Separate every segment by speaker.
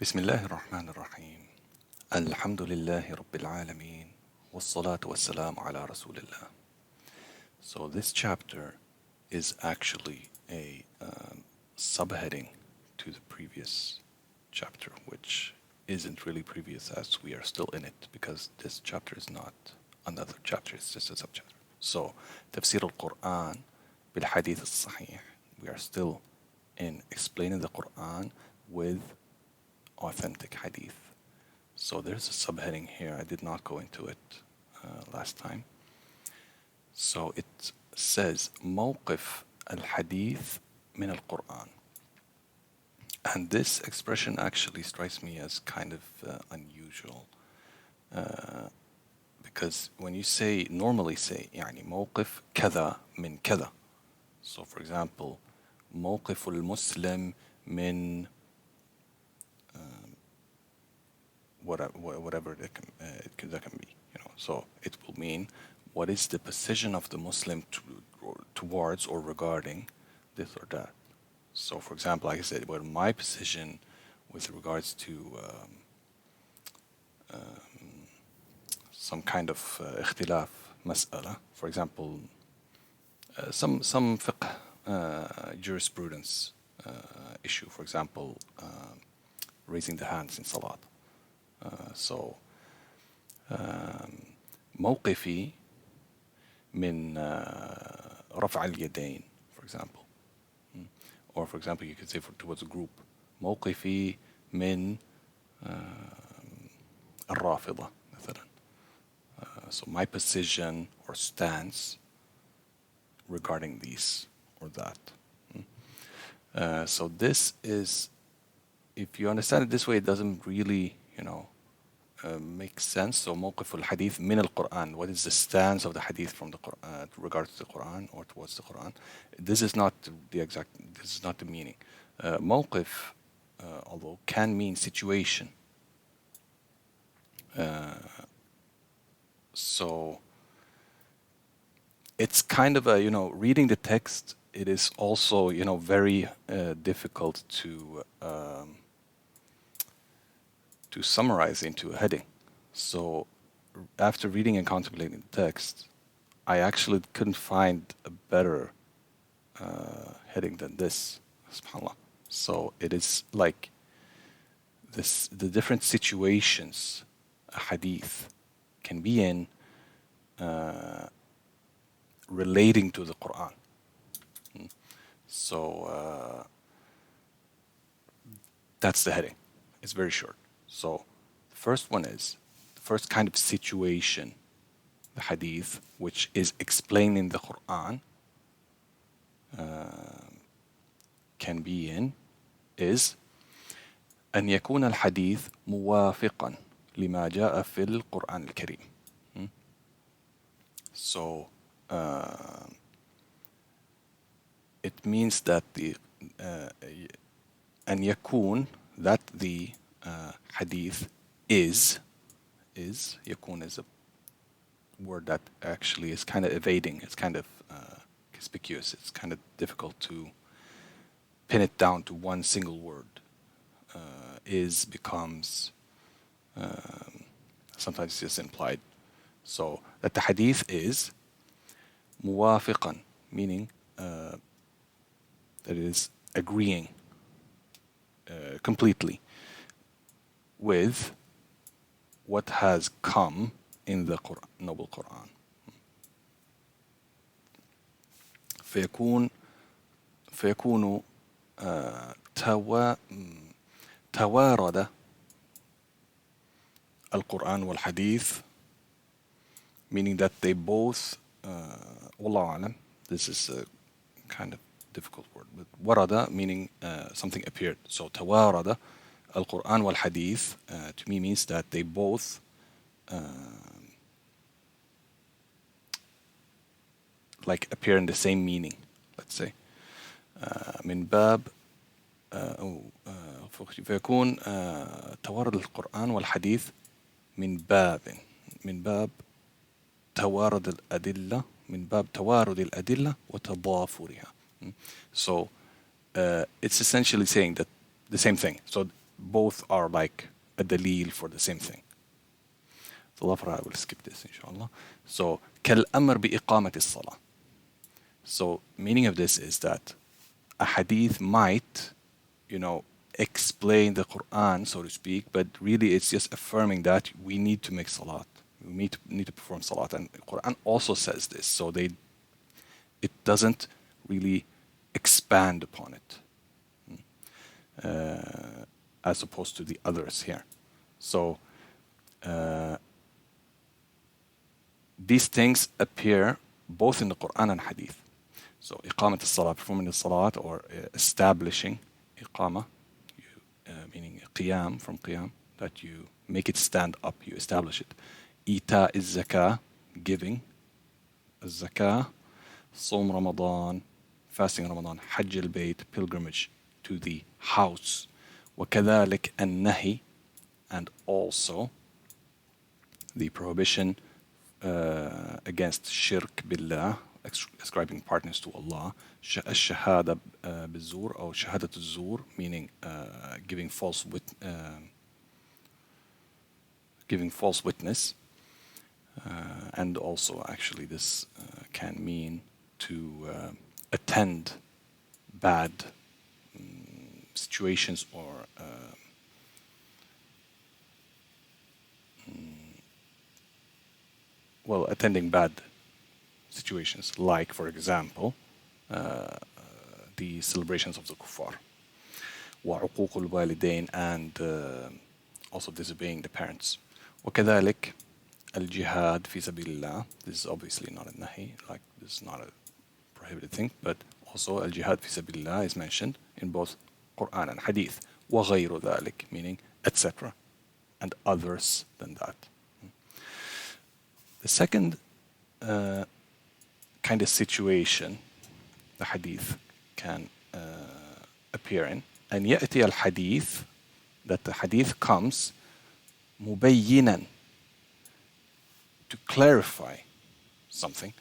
Speaker 1: بسم الله الرحمن الرحيم الحمد لله رب العالمين والصلاة والسلام على رسول الله. So this chapter is actually a subheading to the previous chapter, which isn't really previous as we are still in it because this chapter is not another chapter, it's just a subchapter. So تفسير القرآن بالحديث الصحيح. We are still in explaining the Quran with authentic hadith. So there's a subheading here. I did not go into it last time. So it says موقف الحديث من القرآن. And this expression actually strikes me as kind of unusual because when you say, normally say يعني موقف كذا من كذا. So for example, موقف المسلم من whatever that can be, So it will mean what is the position of the Muslim towards or regarding this or that. So, for example, like I said, what my position with regards to some kind of اختلاف مسألة, for example, some fiqh jurisprudence issue, for example, raising the hands in salat. So موقفي من رفع اليدين, for example. Or for example, you could say towards a group, موقفي من الرافضة مثلا. So my position or stance regarding these or that. So this is, if you understand it this way, it doesn't really, makes sense. So موقف الحديث من القرآن. What is the stance of the hadith from the Quran regards to the Quran or towards the Quran? This is not the meaning. موقف, although can mean situation. So it's kind of a, reading the text, it is also, very difficult to summarize into a heading. So after reading and contemplating the text, I actually couldn't find a better heading than this, subhanAllah. So it is like the different situations a hadith can be in relating to the Quran. So that's the heading. It's very short. So the first one is the first kind of situation, the hadith, which is explaining the Quran, can be in, is أن يكون الحديث موافقا لما جاء في القرآن الكريم. So it means that the أن يكون, that the hadith is يكون is a word that actually is kind of evading. It's kind of conspicuous. It's kind of difficult to pin it down to one single word. Is becomes sometimes just implied. So that the hadith is موافقا, meaning that it is agreeing completely with what has come in the Quran, noble Quran. فيكون توارد القرآن والحديث, meaning that they both, والله أعلم, this is a kind of difficult word, but ورد meaning something appeared. So توارد القرآن والحديث to me means that they both like appear in the same meaning, let's say. من باب فيكون توارد القرآن والحديث من باب توارد الأدلة, من باب توارد الأدلة وتضافرها. So it's essentially saying that the same thing. So both are like a dalil for the same thing. So I will skip this inshallah. So كالأمر بإقامة الصلاة. So meaning of this is that a hadith might, explain the Quran, so to speak, but really it's just affirming that we need to make salat. We need to perform salat. And the Quran also says this, so it doesn't really expand upon it, as opposed to the others here. So these things appear both in the Quran and Hadith. So إقامة الصلاة, performing the salat, or establishing إقامة, meaning qiyam, from qiyam, that you make it stand up, you establish it. إيتاء الزكاة, giving الزكاة. صوم Ramadan, fasting Ramadan. حج البيت, pilgrimage to the house. وكذلك النهي, and also the prohibition against shirk billah, ascribing partners to Allah. الشهادة بالزور, or شهادة الزور, meaning giving false witness. And also actually this can mean to attend bad situations, or attending bad situations, like for example the celebrations of the kuffar, وعقوق الوالدين, and also disobeying the parents. وكذلك الجهاد في سبيل الله. This is obviously not a nahi, like this is not a prohibited thing, but also al-jihad fi sabilillah is mentioned in both Quran and Hadith. وغير ذلك, meaning etc. and others than that. The second kind of situation the Hadith can appear in, and يأتي الحديث, that the Hadith comes مبينا, to clarify something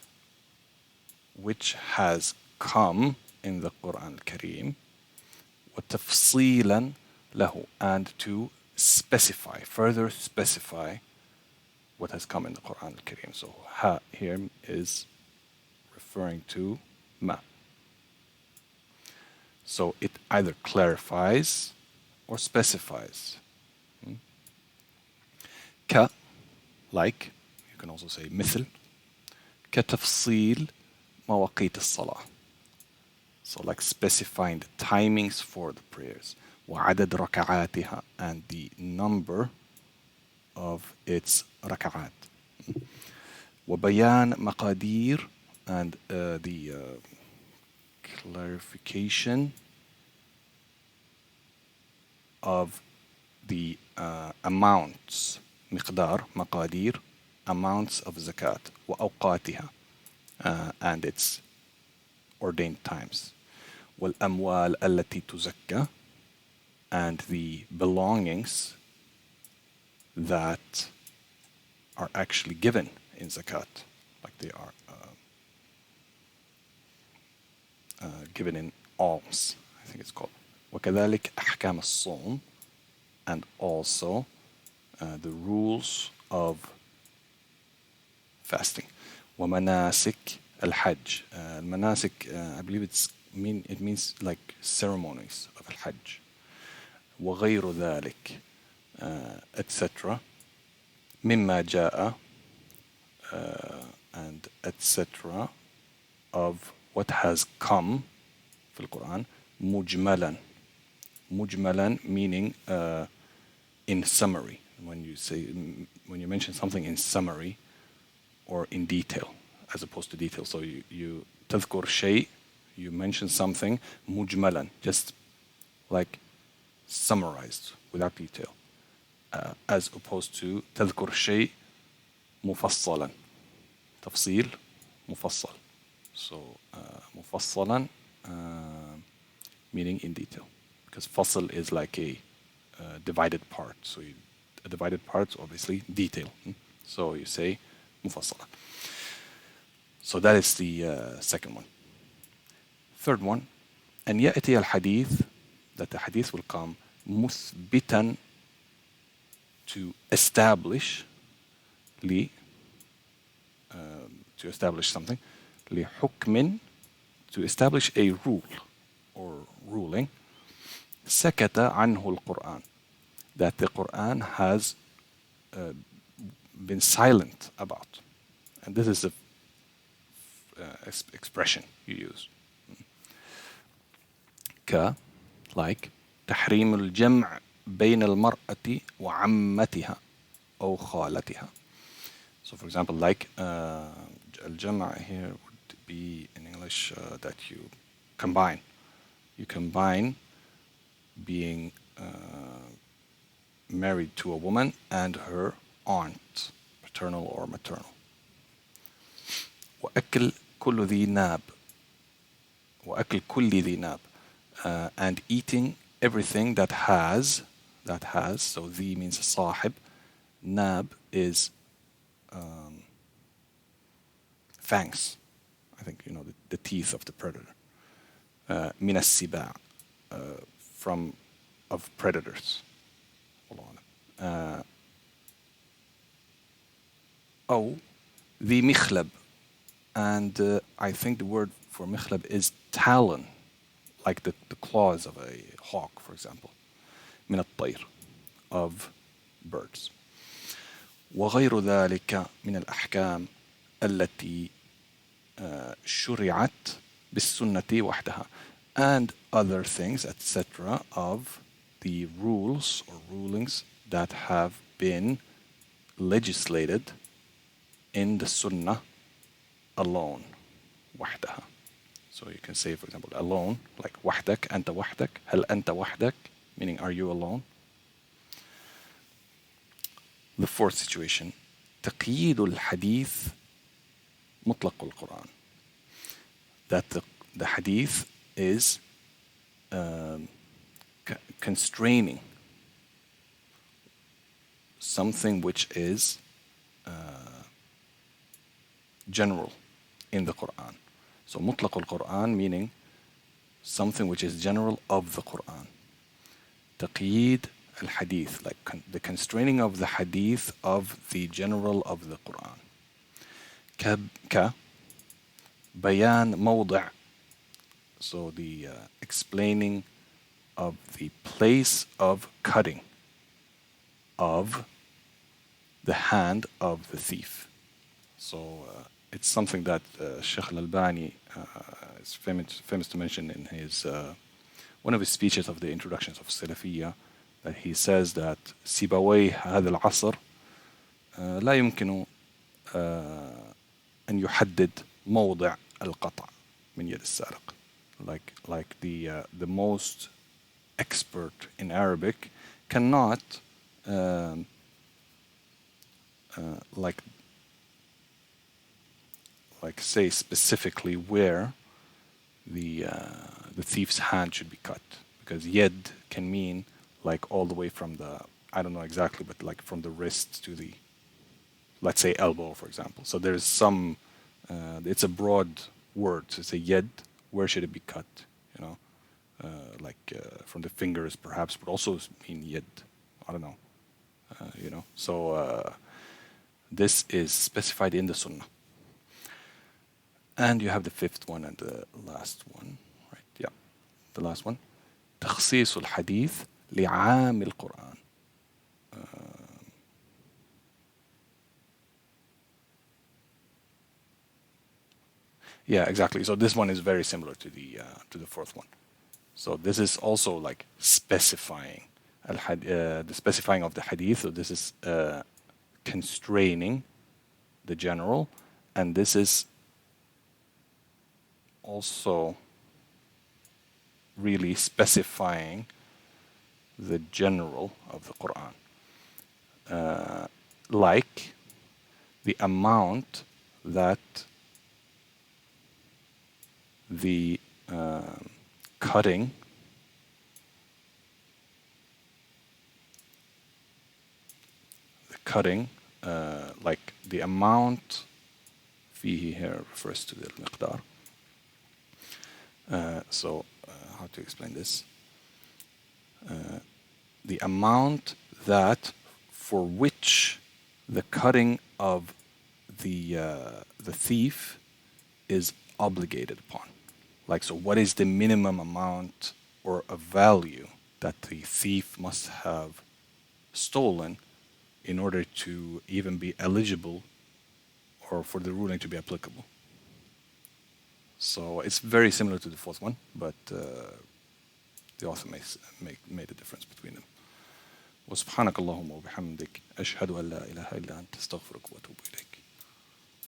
Speaker 1: which has come in the Quran al-Kareem, وتفصيلا له, and to further specify what has come in the Quran al-Kareem. So ha here is referring to ma. So it either clarifies or specifies. Ka, like, you can also say مثل, كتفصيل مواقيت الصلاة. So like specifying the timings for the prayers. وعدد ركعاتها, and the number of its raka'at. وبيان مقادير, and the clarification of the amounts, مقدار, مقادير, amounts of zakat, وأوقاتها, and its ordained times. والأموال التي تزكى, and the belongings that are actually given in zakat, like they are given in alms, I think it's called. وكذلك أحكام الصوم, and also the rules of fasting. ومناسك الحج. المناسك, I believe it means like ceremonies of al-Hajj. وغير ذلك, etc. مما جاء, and etc. of what has come في القرآن. مجملا. مجملا meaning in summary. When you mention something in summary or in detail, as opposed to detail. So you تذكر شيء, you mention something مجملا, just like summarized without detail, as opposed to تذكر شيء مفصلا. تفصيل مفصل. So مفصلا meaning in detail, because fasl is like a divided part. So a divided part, obviously detail. So you say mufassala. So that is the second one. Third one, and يأتي الحديث, that the hadith will come مثبتا to establish لي to establish something لحكم to establish a rule or ruling سكت عنه القرآن that the Quran has been silent about. And this is the expression you use. Like تحريم الجمع بين المرأة وعمتها أو خالتها. So for example, like الجمع here would be in English that you combine. You combine being married to a woman and her aunt, paternal or maternal. وأكل كل ذي ناب وأكل كل ذي ناب and eating everything that has so ذي means صاحب, nab is fangs, I think you know the teeth of the predator. من السباع from of predators. أو ذي مخلب, and I think the word for مخلب is talon, like the claws of a hawk, for example. من الطير, of birds. وغير ذلك من الأحكام التي شرعت بالسنة وحدها, and other things, etc., of the rules or rulings that have been legislated in the sunnah alone, وحدها. So you can say, for example, alone, like وحدك, أنت وحدك, هل أنت وحدك, meaning are you alone? The fourth situation, تقييد الحديث مطلق القرآن. That the hadith is constraining something which is general in the Quran. So مطلق القرآن meaning something which is general of the Quran. تقييد الحديث, like the constraining of the hadith of the general of the Quran. بيان موضع, so the explaining of the place of cutting of the hand of the thief. So it's something that Sheikh Al-Albani is famous to mention in his one of his speeches of the introductions of Salafiyya, that he says that سيبويه هذا العصر لا يمكن أن يحدد موضع القطع من يد السارق. Like the most expert in Arabic cannot like say specifically where the thief's hand should be cut, because yed can mean like all the way from the, I don't know exactly, but like from the wrist to the, let's say, elbow, for example. So there's some it's a broad word. So say yed, where should it be cut? You know, from the fingers perhaps, but also mean yed. I don't know. You know, so this is specified in the Sunnah. And you have the fifth one and the last one, right? Yeah, the last one. تخصيص الحديث لعام القرآن. Yeah, exactly. So this one is very similar to the fourth one. So this is also like specifying the specifying of the hadith. So this is constraining the general, and this is also really specifying the general of the Quran, like the amount that the cutting like the amount فيه here refers to the المقدار. So how to explain this? the amount that for which the cutting of the thief is obligated upon. Like, so what is the minimum amount or a value that the thief must have stolen in order to even be eligible or for the ruling to be applicable? So it's very similar to the fourth one, but the author made a difference between them. وسبحانك اللهم وبحمدك أشهد أن لا إله إلا أنت أستغفرك وأتوب إليك.